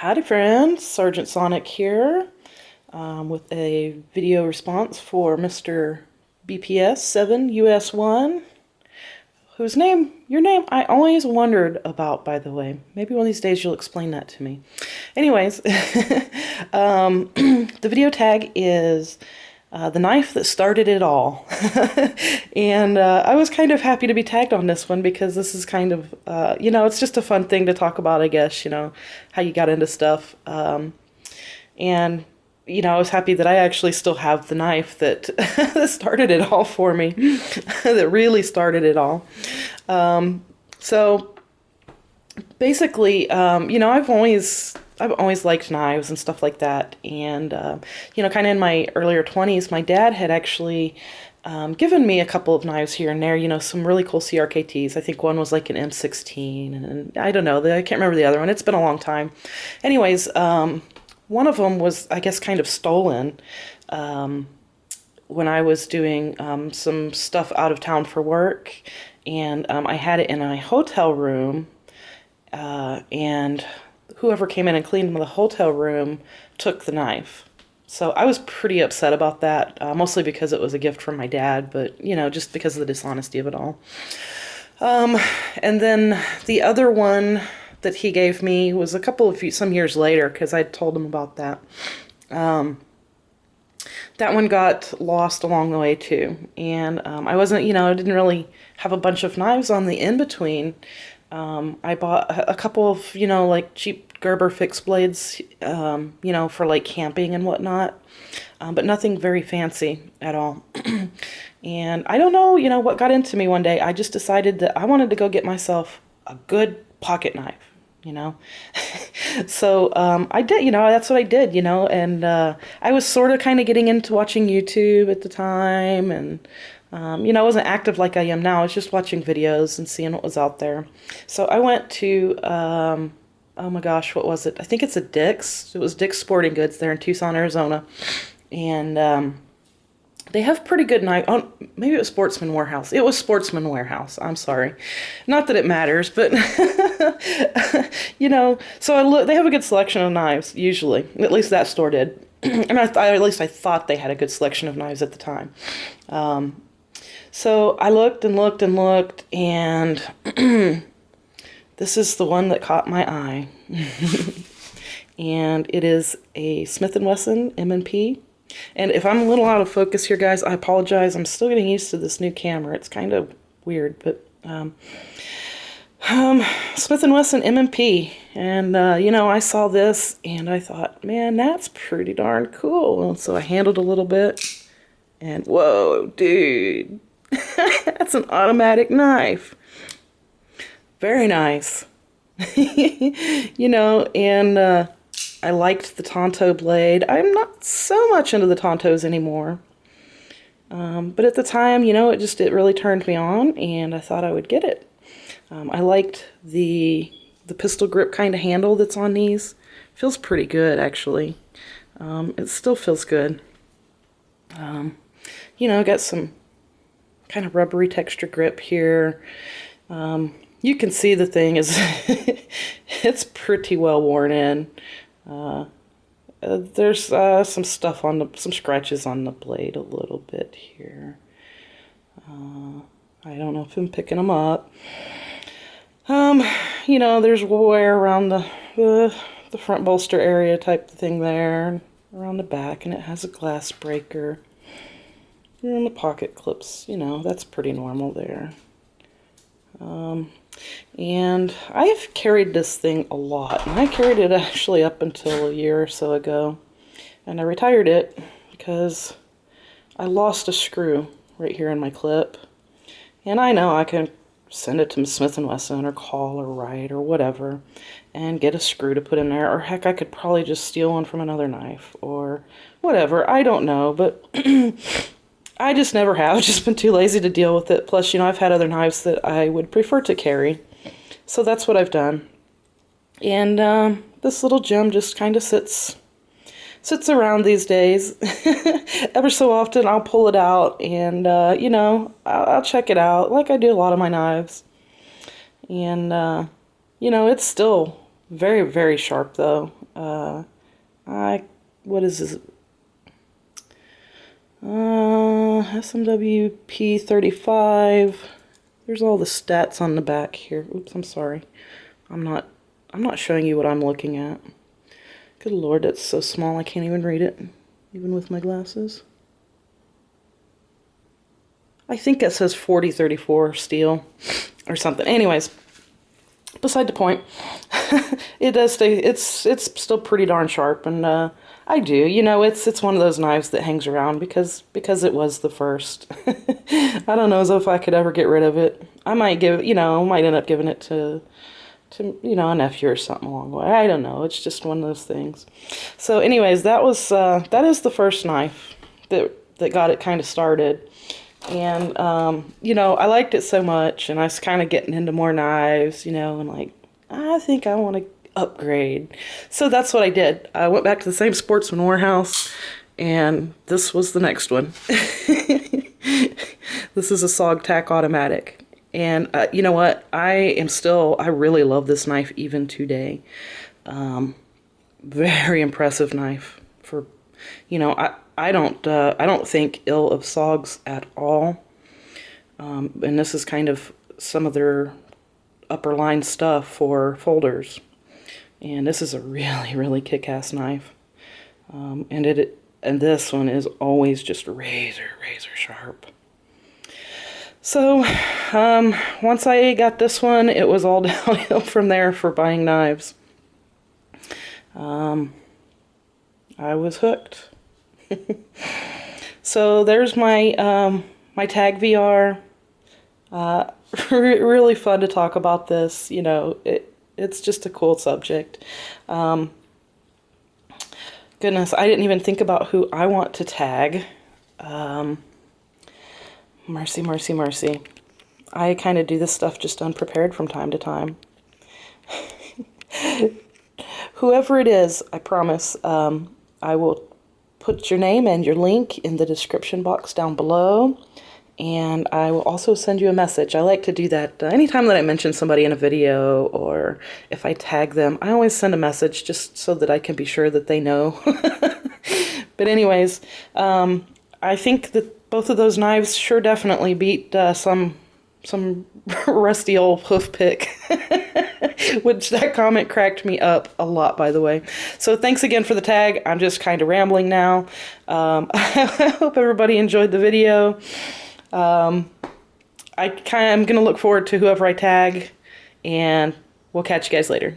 Howdy friends, Sergeant Sonic here with a video response for Mr. bps7us1, your name I always wondered about, by the way. Maybe one of these days you'll explain that to me. Anyways, the video tag is the knife that started it all. And I was kind of happy to be tagged on this one because this is kind of, it's just a fun thing to talk about, I guess, how you got into stuff. And, I was happy that I actually still have the knife that, that started it all for me, that really started it all. So basically, I've always liked knives and stuff like that. And, kind of in my earlier 20s, my dad had actually given me a couple of knives here and there, some really cool CRKTs. I think one was like an M16, and I don't know, I can't remember the other one. It's been a long time. Anyways, one of them was, I guess, kind of stolen when I was doing some stuff out of town for work. And I had it in a hotel room, and whoever came in and cleaned the hotel room took the knife. So I was pretty upset about that, mostly because it was a gift from my dad, but, just because of the dishonesty of it all. And then the other one that he gave me was some years later, because I told him about that. That one got lost along the way too. And I wasn't, I didn't really have a bunch of knives on the in-between. I bought a couple of, like cheap Gerber fixed blades, for like camping and whatnot, but nothing very fancy at all. And I don't know, what got into me one day. I just decided that I wanted to go get myself a good pocket knife, So I did, that's what I did, and I was sort of kind of getting into watching YouTube at the time, and I wasn't active like I am now. I was just watching videos and seeing what was out there. So I went to, oh my gosh, what was it? I think it's a Dick's. It was Dick's Sporting Goods there in Tucson, Arizona. And they have pretty good knife. Oh, maybe it was Sportsman Warehouse. It was Sportsman Warehouse. I'm sorry. Not that it matters, but, so they have a good selection of knives, usually. At least that store did. And at least I thought they had a good selection of knives at the time. So I looked and looked and looked, and this is the one that caught my eye. And it is a Smith & Wesson M&P. And if I'm a little out of focus here, guys, I apologize. I'm still getting used to this new camera. It's kind of weird, but Smith & Wesson M&P. And, I saw this, and I thought, man, that's pretty darn cool. And so I handled a little bit, and whoa, dude. That's an automatic knife. Very nice. And I liked the Tonto blade. I'm not so much into the Tontos anymore. But at the time, it really turned me on, and I thought I would get it. I liked the pistol grip kind of handle that's on these. Feels pretty good, actually. It still feels good. Got some kind of rubbery texture grip here. You can see the thing is it's pretty well worn in. There's some stuff some scratches on the blade a little bit here. I don't know if I'm picking them up. There's wear around the front bolster area type thing there, around the back, and it has a glass breaker. And the pocket clips, that's pretty normal there. And I've carried this thing a lot, and I carried it actually up until a year or so ago, and I retired it because I lost a screw right here in my clip. And I know I can send it to Smith & Wesson or call or write or whatever and get a screw to put in there, or heck, I could probably just steal one from another knife or whatever. I don't know, but I just never have. I've just been too lazy to deal with it. Plus, I've had other knives that I would prefer to carry. So that's what I've done. And this little gem just kind of sits around these days. Ever so often I'll pull it out and, I'll check it out like I do a lot of my knives. And, it's still Very, very sharp though. What is this? SMWP35. There's all the stats on the back here. Oops, I'm sorry. I'm not showing you what I'm looking at. Good Lord, that's so small I can't even read it, even with my glasses. I think it says 4034 steel or something. Anyways, beside the point. It does stay, it's still pretty darn sharp, and I do, you know, it's one of those knives that hangs around because it was the first. I don't know as if I could ever get rid of it. I might might end up giving it to you know, a nephew or something along the way. I don't know. It's just one of those things. So anyways, that is the first knife that got it kind of started. And you know, I liked it so much, and I was kind of getting into more knives, you know, and like, I think I want to upgrade. So that's what I did. I went back to the same Sportsman warehouse, and this was the next one. This is a SOG Tac automatic. And you know what? I really love this knife even today. Very impressive knife for, you know, I don't think ill of SOGs at all. And this is kind of some of their upper line stuff for folders. And this is a really, really kick-ass knife. And this one is always just razor, razor sharp. So, once I got this one, it was all downhill from there for buying knives. I was hooked. So there's my my tag VR. Really fun to talk about this. You know, it's just a cool subject. Goodness, I didn't even think about who I want to tag. Mercy, mercy, mercy. I kind of do this stuff just unprepared from time to time. Whoever it is, I promise, I will put your name and your link in the description box down below, and I will also send you a message. I like to do that anytime that I mention somebody in a video, or if I tag them, I always send a message just so that I can be sure that they know. But anyways, I think that both of those knives sure definitely beat some rusty old hoof pick. Which that comment cracked me up a lot, by the way. So thanks again for the tag. I'm just kind of rambling now. I hope everybody enjoyed the video. I'm going to look forward to whoever I tag, and we'll catch you guys later.